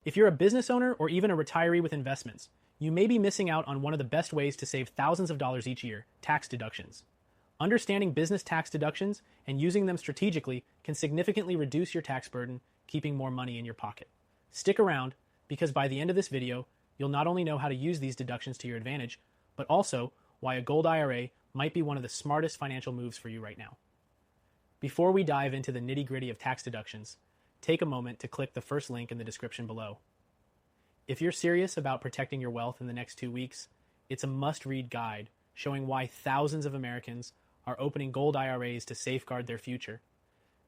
If you're a business owner or even a retiree with investments, you may be missing out on one of the best ways to save thousands of dollars each year, tax deductions. Understanding business tax deductions and using them strategically can significantly reduce your tax burden, keeping more money in your pocket. Stick around, because by the end of this video, you'll not only know how to use these deductions to your advantage, but also why a gold IRA might be one of the smartest financial moves for you right now. Before we dive into the nitty-gritty of tax deductions, take a moment to click the first link in the description below. If you're serious about protecting your wealth in the next 2 weeks, it's a must-read guide showing why thousands of Americans are opening gold IRAs to safeguard their future.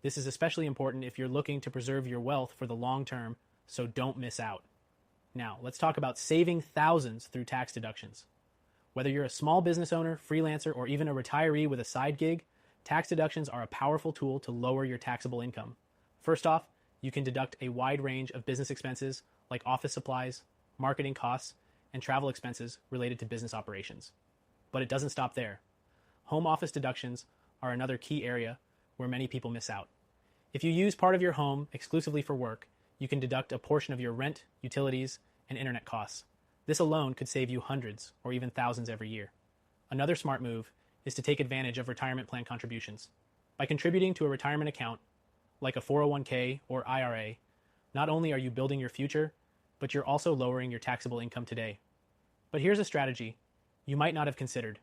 This is especially important if you're looking to preserve your wealth for the long term, so don't miss out. Now, let's talk about saving thousands through tax deductions. Whether you're a small business owner, freelancer, or even a retiree with a side gig, tax deductions are a powerful tool to lower your taxable income. First off, you can deduct a wide range of business expenses like office supplies, marketing costs, and travel expenses related to business operations. But it doesn't stop there. Home office deductions are another key area where many people miss out. If you use part of your home exclusively for work, you can deduct a portion of your rent, utilities, and internet costs. This alone could save you hundreds or even thousands every year. Another smart move is to take advantage of retirement plan contributions. By contributing to a retirement account, like a 401k or IRA, not only are you building your future, but you're also lowering your taxable income today. But here's a strategy you might not have considered: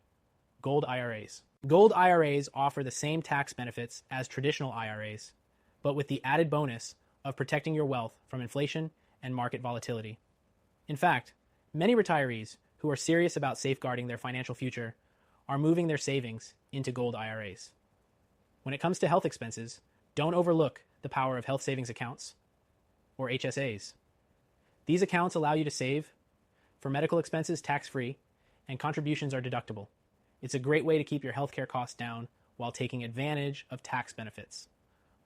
gold IRAs. Gold IRAs offer the same tax benefits as traditional IRAs, but with the added bonus of protecting your wealth from inflation and market volatility. In fact, many retirees who are serious about safeguarding their financial future are moving their savings into gold IRAs. When it comes to health expenses, don't overlook the power of health savings accounts, or HSAs. These accounts allow you to save for medical expenses tax-free, and contributions are deductible. It's a great way to keep your healthcare costs down while taking advantage of tax benefits.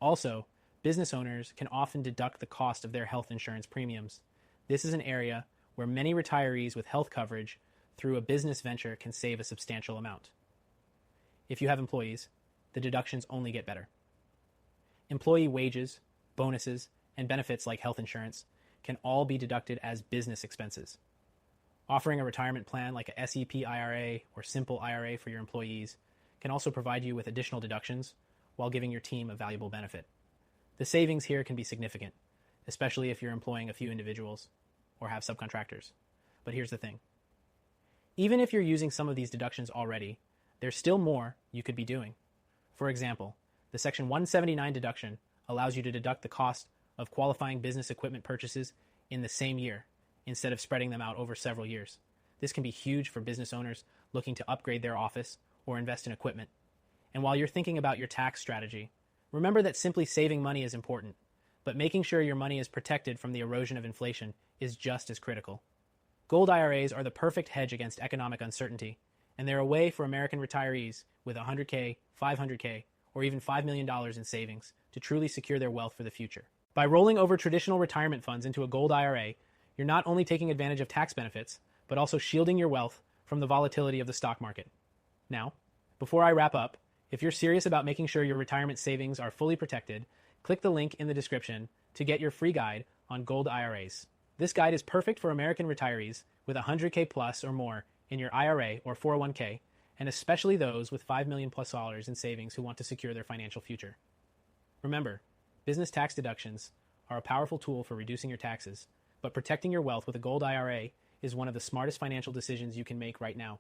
Also, business owners can often deduct the cost of their health insurance premiums. This is an area where many retirees with health coverage through a business venture can save a substantial amount. If you have employees, the deductions only get better. Employee wages, bonuses, and benefits like health insurance can all be deducted as business expenses. Offering a retirement plan like a SEP IRA or simple IRA for your employees can also provide you with additional deductions while giving your team a valuable benefit. The savings here can be significant, especially if you're employing a few individuals or have subcontractors. But here's the thing. Even if you're using some of these deductions already, there's still more you could be doing. For example, the Section 179 deduction allows you to deduct the cost of qualifying business equipment purchases in the same year, instead of spreading them out over several years. This can be huge for business owners looking to upgrade their office or invest in equipment. And while you're thinking about your tax strategy, remember that simply saving money is important, but making sure your money is protected from the erosion of inflation is just as critical. Gold IRAs are the perfect hedge against economic uncertainty, and they're a way for American retirees with $100K, $500K, or even $5 million in savings to truly secure their wealth for the future. By rolling over traditional retirement funds into a gold IRA, you're not only taking advantage of tax benefits, but also shielding your wealth from the volatility of the stock market. Now, before I wrap up, if you're serious about making sure your retirement savings are fully protected, click the link in the description to get your free guide on gold IRAs. This guide is perfect for American retirees with $100K plus or more in your IRA or 401k, and especially those with $5 million plus in savings who want to secure their financial future. Remember, business tax deductions are a powerful tool for reducing your taxes, but protecting your wealth with a gold IRA is one of the smartest financial decisions you can make right now.